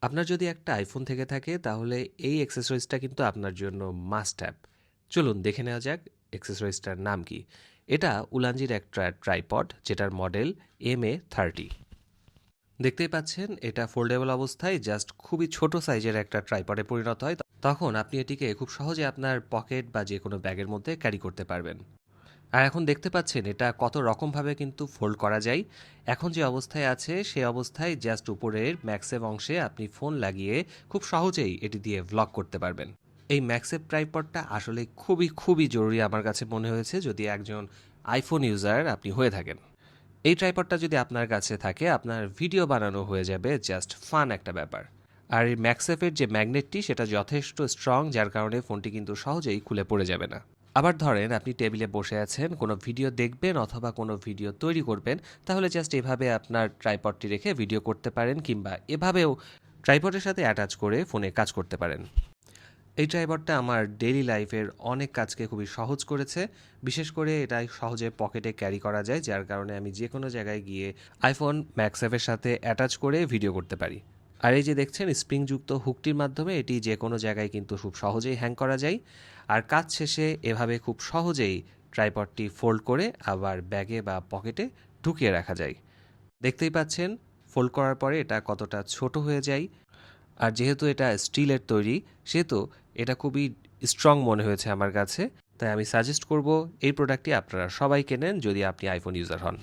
আপনার যদি একটা আইফোন থেকে থাকে তাহলে এই অ্যাক্সেসরিজটা কিন্তু আপনার জন্য মাস্ট হ্যাভ। চলুন দেখে নেওয়া যাক অ্যাক্সেসরিজটার নাম কি। এটা উলানজির একটা ট্রাইপড যেটার মডেল MA30। দেখতেই পাচ্ছেন এটা ফোল্ডেবল অবস্থায় জাস্ট খুবই ছোট সাইজের একটা ট্রাইপডে পরিণত হয়। তখন আপনি এটিকে খুব সহজে আপনার পকেট বা যে কোনো ব্যাগের মধ্যে ক্যারি করতে পারবেন। আর এখন দেখতে পাচ্ছেন এটা কত রকমভাবে কিন্তু ফোল্ড করা যায়। এখন যে অবস্থায় আছে সে অবস্থায় জাস্ট উপরের ম্যাক্সেভ অংশে আপনি ফোন লাগিয়ে খুব সহজেই এটি দিয়ে ভ্লগ করতে পারবেন। এই ম্যাক্সেভ ট্রাইপডটা আসলে খুবই খুবই জরুরি আমার কাছে মনে হয়েছে যদি একজন আইফোন ইউজার আপনি হয়ে থাকেন। এই ট্রাইপডটা যদি আপনার কাছে থাকে আপনার ভিডিও বানানো হয়ে যাবে জাস্ট ফান একটা ব্যাপার। আর এই ম্যাক্সেফের যে ম্যাগনেটটি সেটা যথেষ্ট স্ট্রং, যার কারণে ফোনটি কিন্তু সহজেই খুলে পড়ে যাবে না। আবার ধরেন আপনি টেবিলে বসে আছেন, কোনো ভিডিও দেখবেন অথবা কোনো ভিডিও তৈরি করবেন, তাহলে জাস্ট এভাবে আপনার ট্রাইপডটি রেখে ভিডিও করতে পারেন, কিংবা এভাবেও ট্রাইপডের সাথে অ্যাটাচ করে ফোনে কাজ করতে পারেন। এই ট্রাইপডটা আমার ডেইলি লাইফের অনেক কাজকে খুবই সহজ করেছে। বিশেষ করে এটা সহজে পকেটে ক্যারি করা যায়, যার কারণে আমি যে কোনো জায়গায় গিয়ে আইফোন ম্যাক্সেভের সাথে অ্যাটাচ করে ভিডিও করতে পারি। আর এই যে দেখছেন স্প্রিংযুক্ত হুকটির মাধ্যমে এটি যে কোনো জায়গায় কিন্তু খুব সহজেই হ্যাং করা যায়। আর কাজ শেষে এভাবে খুব সহজেই ট্রাইপডটি ফোল্ড করে আবার ব্যাগে বা পকেটে ঢুকিয়ে রাখা যায়। দেখতেই পাচ্ছেন ফোল্ড করার পরে এটা কতটা ছোট হয়ে যায়। আর যেহেতু এটা স্টিলের তৈরি সেহেতু এটা খুবই স্ট্রং মনে হয়েছে আমার কাছে। তাই আমি সাজেস্ট করব এই প্রোডাক্টটি আপনারা সবাই কেনেন যদি আপনি আইফোন ইউজার হন।